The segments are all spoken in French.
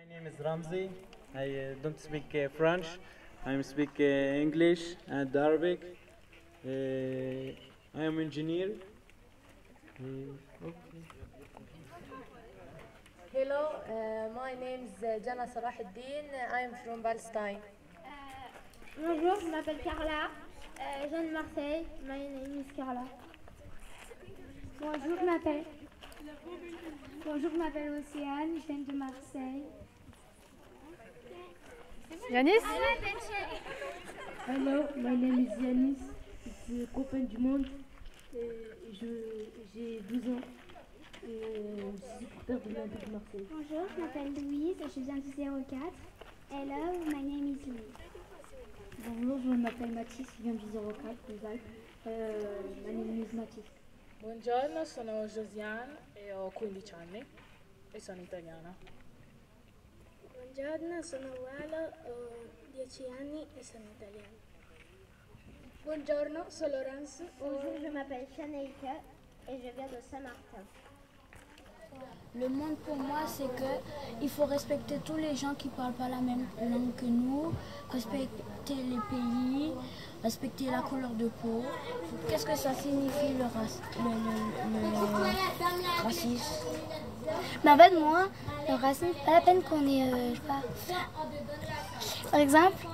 name is Ramzi. I don't speak French. I speak English and Arabic. I am engineer. Okay. Hello, my name is Jana Salahuddin. I am from Palestine. Bonjour, je m'appelle Carla. Je viens de Marseille. My name is Carla. Bonjour, je m'appelle Océane. Je viens de Marseille. Yanis? Hello, my name is Yanis. Je suis copain du monde. J'ai 12 ans. Je suis supporter de l'Olympique de Marseille. Bonjour, je m'appelle Louise. Je viens du 04. Hello, my name is Louise. Bonjour, je m'appelle Mathis. Je viens du 04 des Alpes. My name is Mathis. Buongiorno, sono Josiane e ho 15 anni e sono italiana. Buongiorno, sono Walo. Ho 10 anni e sono italiana. Buongiorno, sono Laurence. Bonjour, je m'appelle Shanaïka et je viens de Saint-Martin. Le monde pour moi, c'est que il faut respecter tous les gens qui ne parlent pas la même langue que nous, respecter les pays, respecter la couleur de peau. Qu'est-ce que ça signifie le racisme? Mais en fait, moi, le racisme, c'est pas la peine qu'on ait, je sais pas. Par exemple,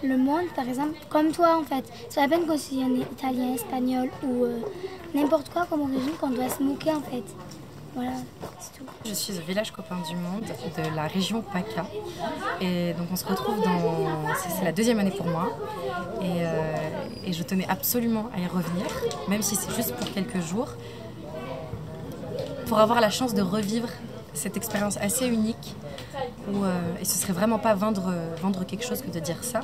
le monde, par exemple, comme toi en fait, c'est pas la peine qu'on soit italien, espagnol ou n'importe quoi comme origine qu'on doit se moquer en fait. Voilà, c'est tout. Je suis au village Copain du Monde de la région PACA et donc on se retrouve dans... C'est la deuxième année pour moi et je tenais absolument à y revenir, même si c'est juste pour quelques jours, pour avoir la chance de revivre cette expérience assez unique où, et ce serait vraiment pas vendre quelque chose que de dire ça.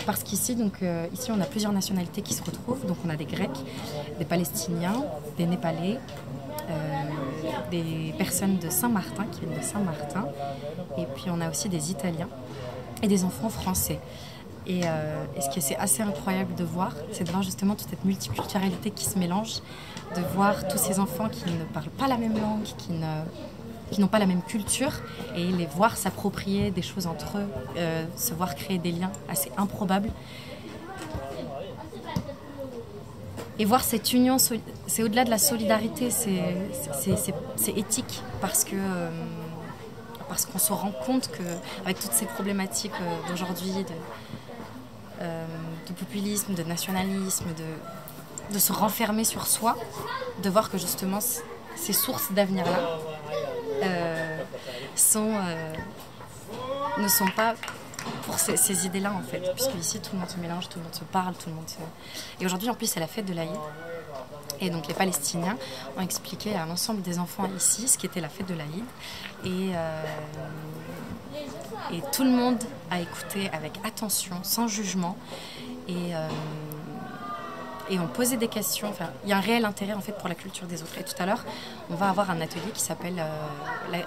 Parce qu'ici, ici, on a plusieurs nationalités qui se retrouvent. Donc, on a des Grecs, des Palestiniens, des Népalais, des personnes de Saint-Martin qui viennent de Saint-Martin, et puis on a aussi des Italiens et des enfants français. Et ce qui est assez incroyable de voir, c'est de voir justement toute cette multiculturalité qui se mélange, de voir tous ces enfants qui ne parlent pas la même langue, qui n'ont pas la même culture, et les voir s'approprier des choses entre eux, se voir créer des liens assez improbables. Et voir cette union, c'est au-delà de la solidarité, c'est éthique, parce qu'on se rend compte qu'avec toutes ces problématiques d'aujourd'hui, de populisme, de nationalisme, de se renfermer sur soi, de voir que justement ces sources d'avenir-là ne sont pas pour ces idées-là en fait, puisque ici tout le monde se mélange, tout le monde se parle, tout le monde se... Et aujourd'hui en plus c'est la fête de l'Aïd, et donc les Palestiniens ont expliqué à l'ensemble des enfants ici ce qu'était la fête de l'Aïd, et tout le monde a écouté avec attention, sans jugement, et on posait des questions. Enfin, il y a un réel intérêt en fait pour la culture des autres. Et tout à l'heure, on va avoir un atelier qui s'appelle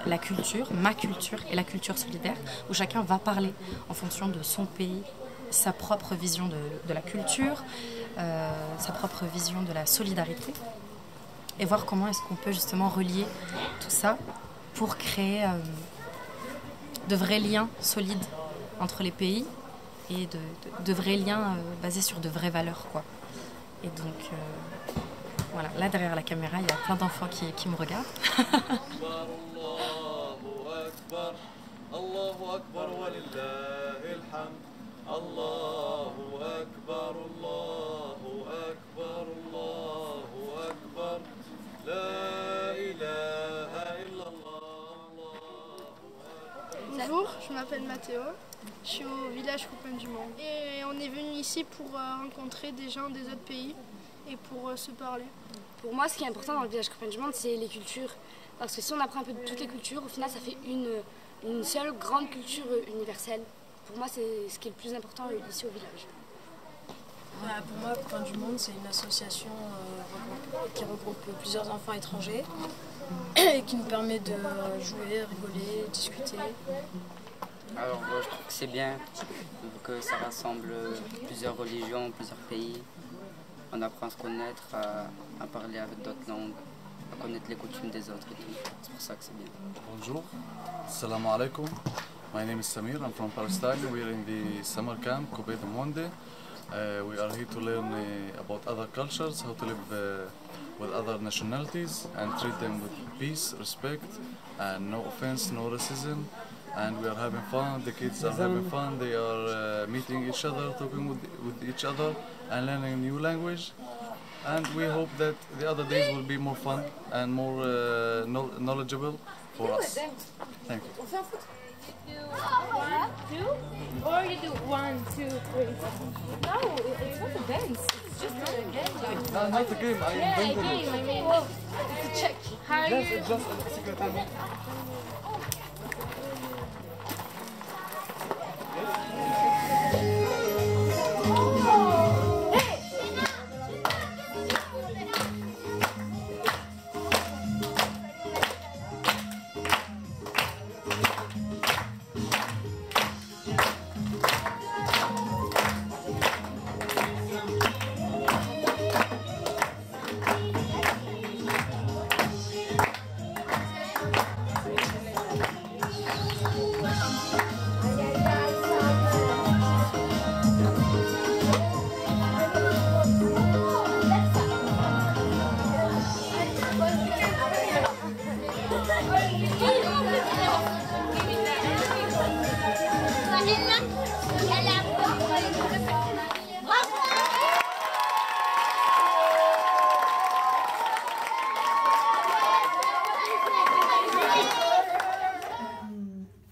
la culture, ma culture et la culture solidaire, où chacun va parler en fonction de son pays, sa propre vision de la culture, sa propre vision de la solidarité, et voir comment est-ce qu'on peut justement relier tout ça pour créer de vrais liens solides entre les pays et de vrais liens basés sur de vraies valeurs, quoi. Et donc, voilà, là derrière la caméra, il y a plein d'enfants qui me regardent. Bonjour, je m'appelle Mathéo, je suis au village Copain du Monde. Et on est venu ici pour rencontrer des gens des autres pays et pour se parler. Pour moi, ce qui est important dans le village Copain du Monde, c'est les cultures. Parce que si on apprend un peu de toutes les cultures, au final, ça fait une seule grande culture universelle. Pour moi, c'est ce qui est le plus important ici au village. Voilà, pour moi, Copain du Monde, c'est une association qui regroupe plusieurs enfants étrangers et qui nous permet de jouer, rigoler, discuter. Alors, je trouve que c'est bien, vu que ça rassemble plusieurs religions, plusieurs pays. On apprend à se connaître, à parler avec d'autres langues. connaître les coutumes des autres et tout. C'est pour ça que c'est bien. Bonjour, Assalamu alaikum. My name is Samir, I'm from Palestine. We are in the summer camp, Kobe de Monde. We are here to learn about other cultures, how to live with other nationalities and treat them with peace, respect, and no offense, no racism. And we are having fun, the kids are having fun, they are meeting each other, talking with each other and learning a new language. And we hope that the other days will be more fun and more knowledgeable for us. Thank you. You do 1, 2, or you do 1, 2, 3. No, it's not a dance. It's just a game. No, not a game. I invented a game. it. I mean, it's a check. How Yes, you? it's just a secret game.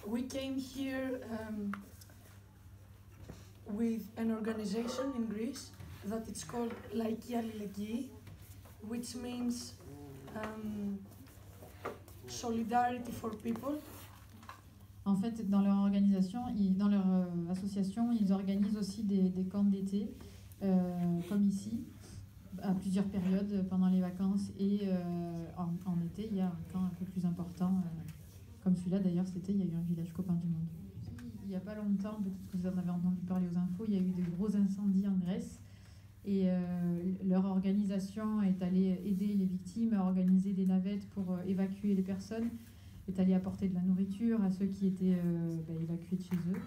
We came here with an organization in Greece that it's called Laiki Allilεγγύη, which means solidarity for people. En fait, dans leur organisation, dans leur association, ils organisent aussi des camps d'été, comme ici, à plusieurs périodes pendant les vacances. Et en été, il y a un camp un peu plus important, comme celui-là d'ailleurs, cet été, il y a eu un village copain du monde. Il n'y a pas longtemps, peut-être que vous en avez entendu parler aux infos, il y a eu de gros incendies en Grèce. Et leur organisation est allée aider les victimes à organiser des navettes pour évacuer les personnes, est allée apporter de la nourriture à ceux qui étaient évacués de chez eux.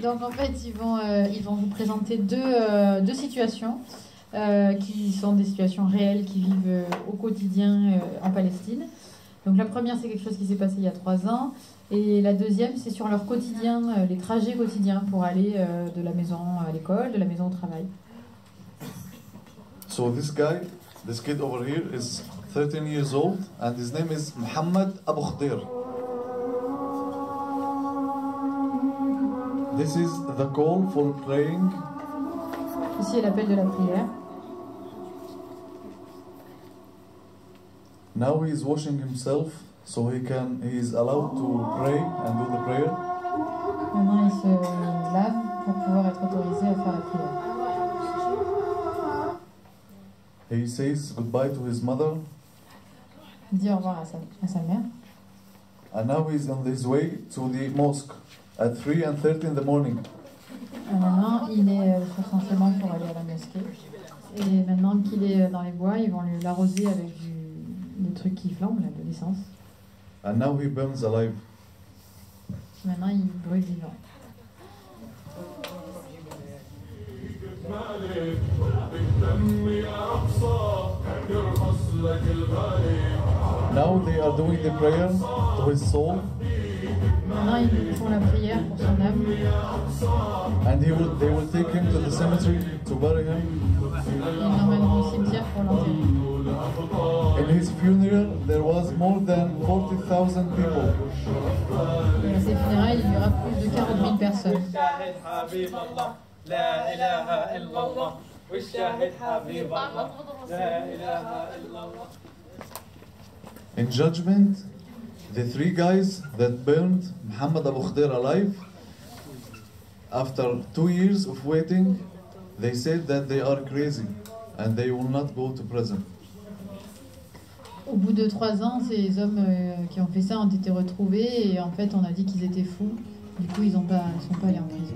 Donc en fait, ils vont vous présenter deux situations qui sont des situations réelles qui vivent au quotidien en Palestine. Donc la première, c'est quelque chose qui s'est passé il y a 3 ans. Et la deuxième, c'est sur leur quotidien, les trajets quotidiens pour aller de la maison à l'école, de la maison au travail. So this kid over here is 13 years old and his name is Muhammad Abu Khdir. This is the call for praying. Ici est l'appel de la prière. Now he is washing himself, so he is allowed to pray and do the prayer. Maintenant, il se lave pour pouvoir être autorisé à faire la prière. He says goodbye to his mother. Il dit au revoir à sa mère. And now he is on his way to the mosque at 3:30 in the morning. Et maintenant, il est sur son chemin pour aller à la mosquée. Et maintenant qu'il est dans les bois, ils vont l'arroser avec des trucs qui flambent, là, de l'essence. And now he burns alive. Maintenant, il brûle vivant. Now they are doing the prayer to his soul. Maintenant, ils font la prière pour son âme. And they will take him to the cemetery to bury him. Ils l'emmèneront au cimetière pour l'enterrer. In his funeral, there was more than 40,000 people. Et à ses funérailles, il y aura plus de 40 000 personnes. In judgment, the 3 guys that burned Muhammad Abu Khdir alive, after 2 years of waiting, they said that they are crazy and they will not go to prison. Au bout de 3 ans, ces hommes qui ont fait ça ont été retrouvés et en fait on a dit qu'ils étaient fous. Du coup, ils sont pas allés en prison.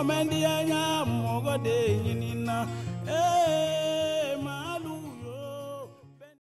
Mendianya mogo de